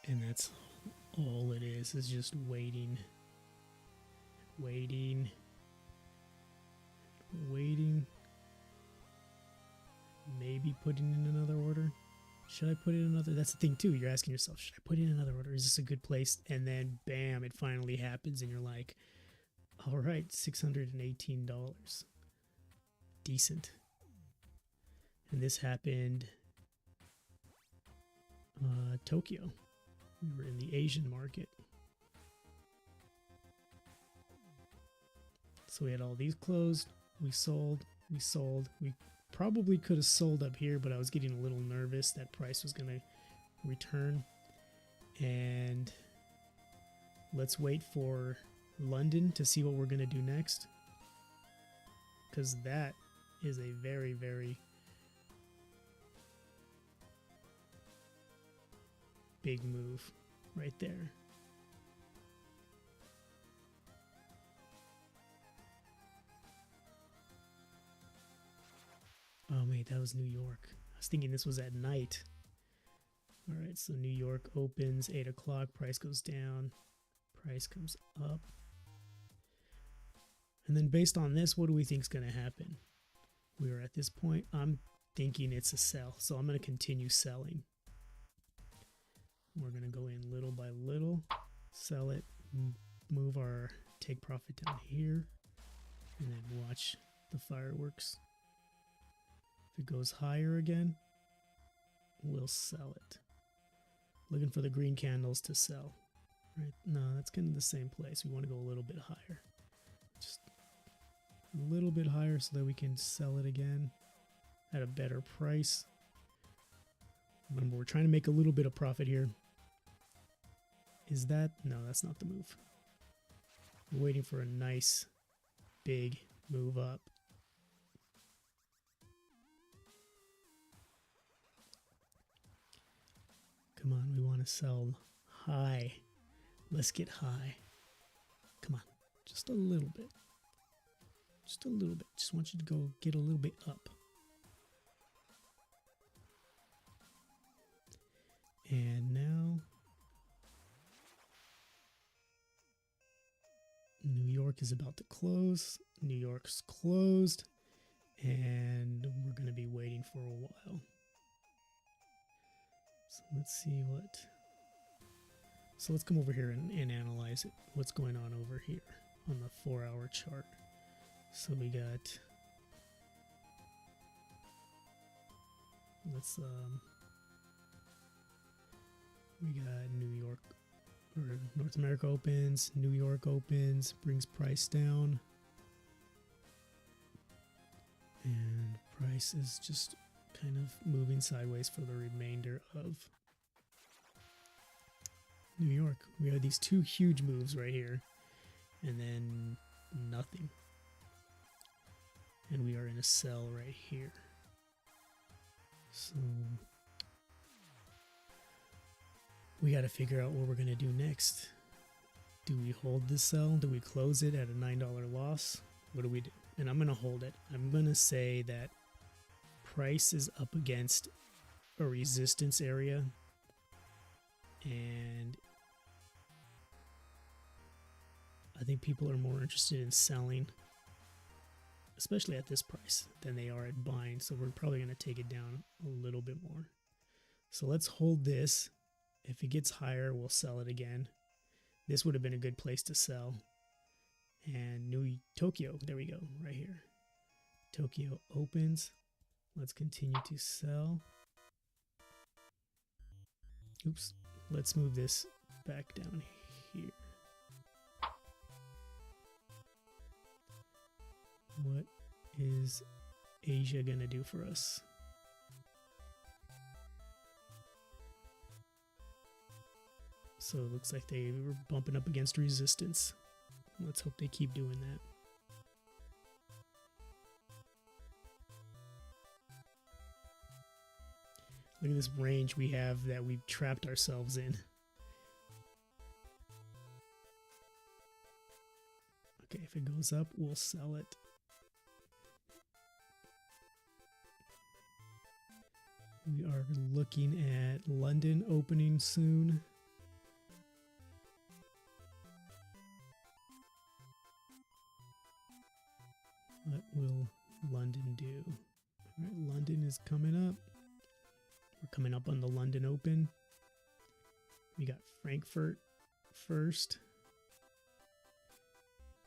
And that's all it is just waiting. Waiting. Waiting. Maybe putting in another order. Should I put in another? That's the thing too. You're asking yourself, should I put in another order? Is this a good place? And then bam, it finally happens and you're like, all right, $618. Decent. And this happened Tokyo. We were in the Asian market. So we had all these closed. We sold. We sold. We probably could have sold up here, but I was getting a little nervous that price was going to return. And let's wait for London to see what we're going to do next. Because that is a very, very big move right there. Oh wait, that was New York. I was thinking this was at night. All right, so New York opens 8 o'clock, price goes down, price comes up. And then based on this, what do we think is going to happen? We are at this point. I'm thinking it's a sell, so I'm going to continue selling. We're going to go in little by little, sell it, move our take profit down here, and then watch the fireworks. If it goes higher again, we'll sell it. Looking for the green candles to sell. Right? No, that's kind of the same place. We want to go a little bit higher. Just a little bit higher so that we can sell it again at a better price. Remember, we're trying to make a little bit of profit here. Is that? No, that's not the move. We're waiting for a nice, big move up. Come on, we want to sell high. Let's get high. Come on, just a little bit. Just a little bit. Just want you to go get a little bit up. And now New York is about to close. New York's closed. And we're going to be waiting for a while. So let's see what... So let's come over here and analyze it. What's going on over here on the 4-hour chart. So we got... we got New York, or North America opens, New York opens, brings price down. And price is just kind of moving sideways for the remainder of New York. We have these two huge moves right here, and then nothing. And we are in a sell right here. So we got to figure out what we're going to do next. Do we hold this sell? Do we close it at a $9 loss? What do we do? And I'm going to hold it. I'm going to say that price is up against a resistance area. And I think people are more interested in selling, especially at this price, than they are at buying. So we're probably going to take it down a little bit more. So let's hold this. If it gets higher, we'll sell it again. This would have been a good place to sell. And Tokyo, there we go, right here. Tokyo opens. Let's continue to sell. Oops, let's move this back down here. What is Asia gonna do for us? So it looks like they were bumping up against resistance. Let's hope they keep doing that. Look at this range we have that we've trapped ourselves in. Okay, if it goes up, we'll sell it. We are looking at London opening soon. What will London do? All right, London is coming up. We're coming up on the London Open. We got Frankfurt first.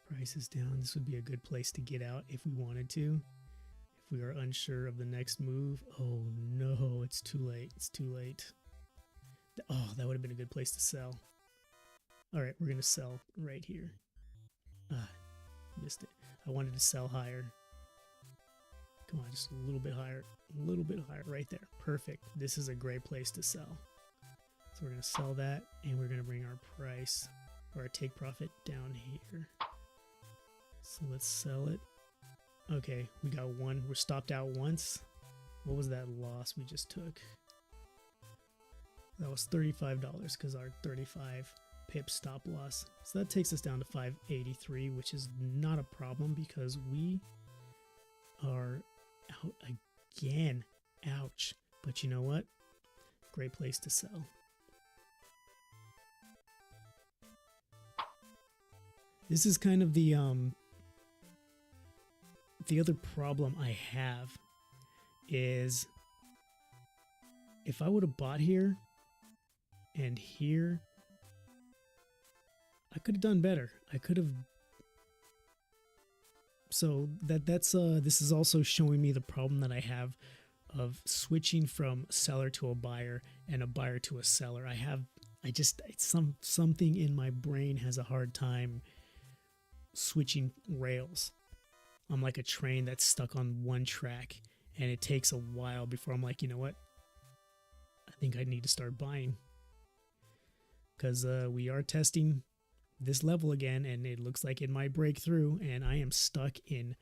Price is down. This would be a good place to get out if we wanted to. If we are unsure of the next move. Oh no, it's too late. It's too late. Oh, that would have been a good place to sell. All right, we're going to sell right here. Missed it. I wanted to sell higher. Come on, just a little bit higher. A little bit higher right there. Perfect. This is a great place to sell. So we're going to sell that, and we're going to bring our price, or our take profit, down here. So let's sell it. Okay, we got one. We're stopped out once. What was that loss we just took? That was $35 because our 35 pip stop loss. So that takes us down to 583, which is not a problem because we are out again. Ouch. But you know what? Great place to sell. This is kind of the other problem I have is if I would have bought here and here, I could have done better. I could have. So that's this is also showing me the problem that I have of switching from seller to a buyer and a buyer to a seller. Something in my brain has a hard time switching rails. I'm like a train that's stuck on one track, and it takes a while before I'm like, you know what? I think I need to start buying. Because we are testing this level again, and it looks like it might break through, and I am stuck in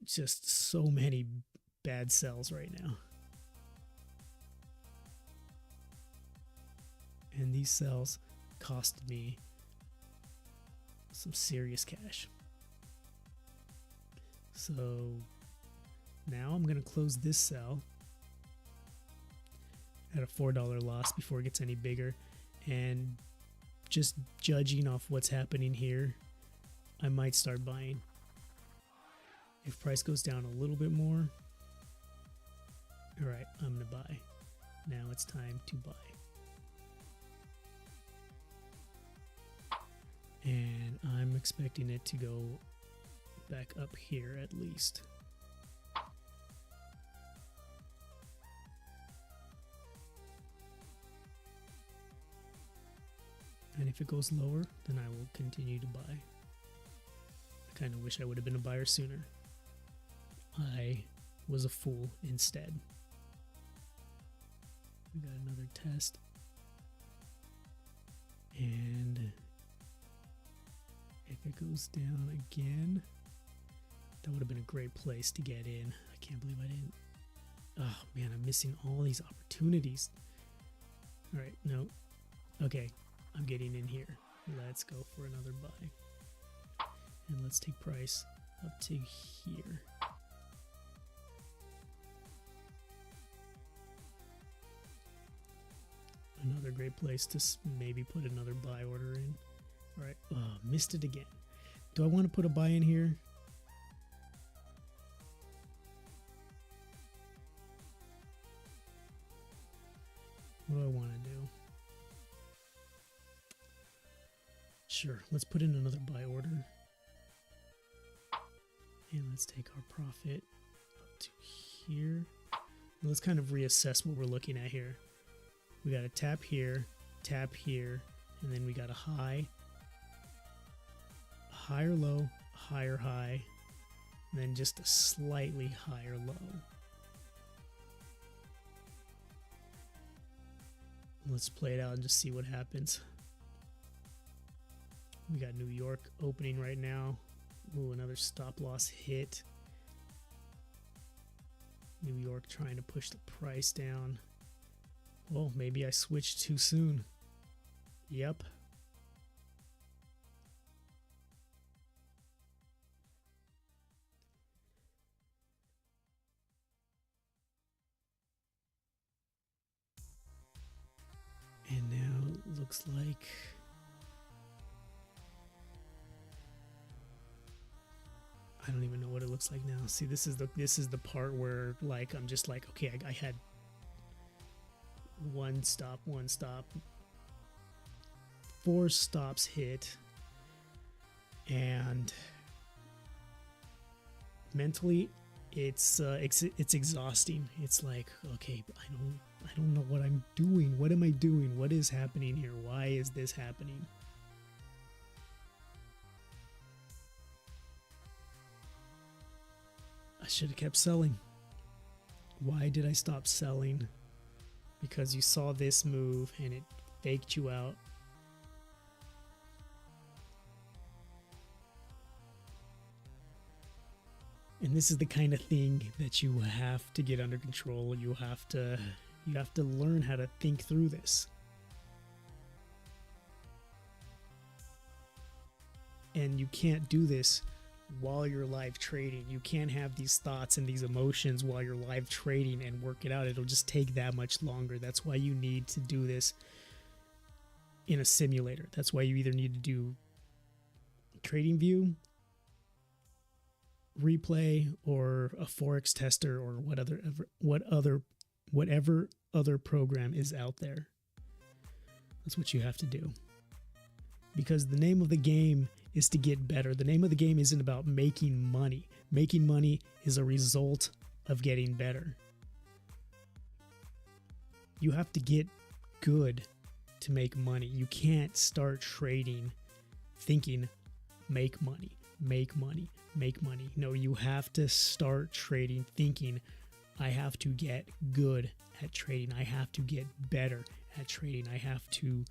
just so many bad sells right now. And these sells cost me some serious cash. So now I'm going to close this sell at a $4 loss before it gets any bigger. And just judging off what's happening here, I might start buying. If price goes down a little bit more, all right, I'm gonna buy. Now it's time to buy. And I'm expecting it to go back up here at least. And if it goes lower, then I will continue to buy. I kind of wish I would have been a buyer sooner. I was a fool instead. We got another test. And if it goes down again, that would have been a great place to get in. I can't believe I didn't. Oh man, I'm missing all these opportunities. All right, no. Okay, I'm getting in here. Let's go for another buy. And let's take price up to here. Another great place to maybe put another buy order in. All right, missed it again. Do I want to put a buy in here? What do I want to do? Sure, let's put in another buy order. And let's take our profit up to here. Let's kind of reassess what we're looking at here. We got a tap here, and then we got a high, a higher low, a higher high, and then just a slightly higher low. Let's play it out and just see what happens. We got New York opening right now. Ooh, another stop loss hit. New York trying to push the price down. Oh, maybe I switched too soon. Yep. And now it looks like I don't even know what it looks like now. See, this is the part where like I'm just like, okay, I had one stop, 4 stops hit, and mentally it's exhausting. It's like, okay, I don't know what I'm doing. What am I doing? What is happening here? Why is this happening? I should have kept selling. Why did I stop selling? Because you saw this move and it faked you out. And this is the kind of thing that you have to get under control. You have to learn how to think through this. And you can't do this while you're live trading. You can't have these thoughts and these emotions while you're live trading and work it out. It'll just take that much longer. That's why you need to do this in a simulator. That's why you either need to do TradingView, Replay, or a Forex Tester, or whatever other program is out there. That's what you have to do. Because the name of the game is to get better. The name of the game isn't about making money. Making money is a result of getting better. You have to get good to make money. You can't start trading thinking make money, make money, make money. No, you have to start trading thinking I have to get good at trading. I have to get better at trading. I have to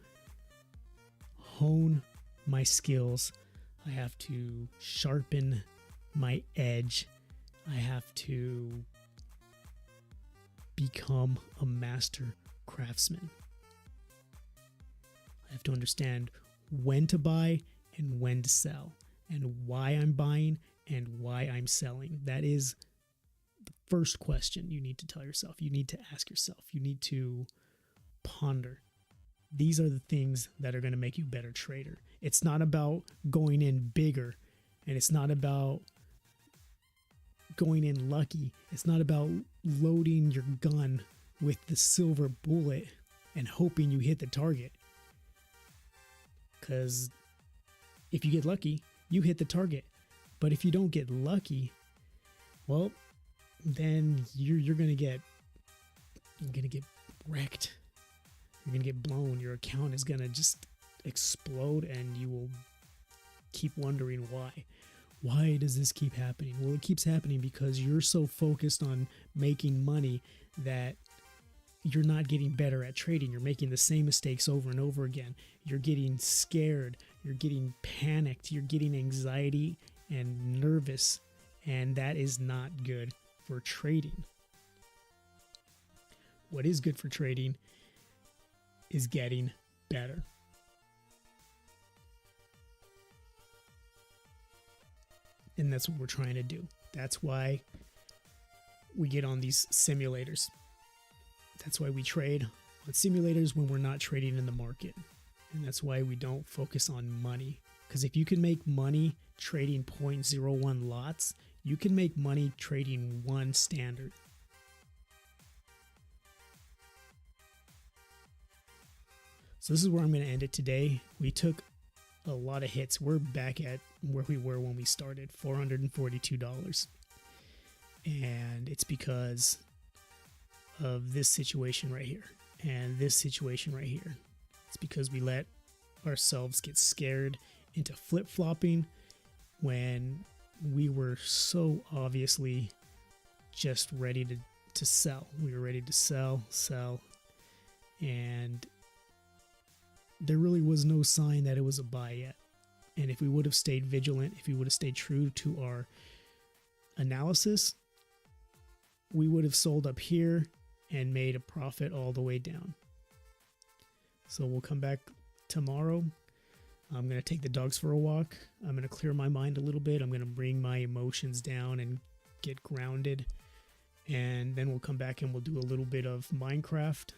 hone my skills. I have to sharpen my edge. I have to become a master craftsman. I have to understand when to buy and when to sell, and why I'm buying and why I'm selling. That is the first question you need to tell yourself. You need to ask yourself. You need to ponder. These are the things that are going to make you a better trader. It's not about going in bigger. And it's not about going in lucky. It's not about loading your gun with the silver bullet and hoping you hit the target. Because if you get lucky, you hit the target. But if you don't get lucky, well, then you're gonna get wrecked. You're gonna get blown. Your account is gonna just explode, and you will keep wondering why. Why does this keep happening? Well, it keeps happening because you're so focused on making money that you're not getting better at trading. You're making the same mistakes over and over again. You're getting scared. You're getting panicked. You're getting anxiety and nervous. And that is not good for trading. What is good for trading is getting better. And that's what we're trying to do. That's why we get on these simulators. That's why we trade on simulators when we're not trading in the market. And that's why we don't focus on money. Because if you can make money trading 0.01 lots, you can make money trading one standard. So this is where I'm going to end it today. We took a lot of hits. We're back at where we were when we started, $442. And it's because of this situation right here and this situation right here. It's because we let ourselves get scared into flip-flopping when we were so obviously just ready to sell. We were ready to sell, and there really was no sign that it was a buy yet. And if we would have stayed vigilant, if we would have stayed true to our analysis, we would have sold up here and made a profit all the way down. So we'll come back tomorrow. I'm going to take the dogs for a walk. I'm going to clear my mind a little bit. I'm going to bring my emotions down and get grounded. And then we'll come back and we'll do a little bit of Minecraft.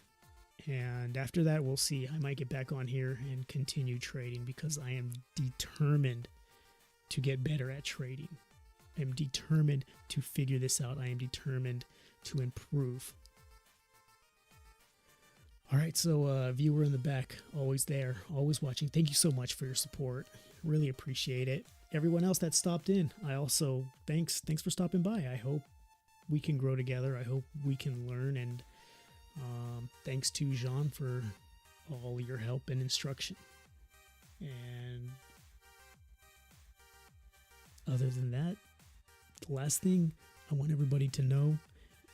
And after that, we'll see. I might get back on here and continue trading because I am determined to get better at trading. I am determined to figure this out. I am determined to improve. All right, so viewer in the back, always there, always watching. Thank you so much for your support. Really appreciate it. Everyone else that stopped in, I also thanks for stopping by. I hope we can grow together. I hope we can learn, and thanks to Jean for all your help and instruction. And other than that, the last thing I want everybody to know,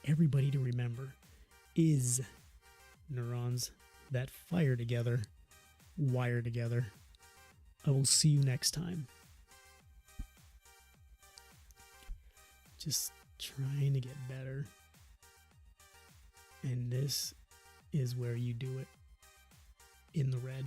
everybody to remember, is neurons that fire together, wire together. I will see you next time. Just trying to get better. And this is where you do it in the red.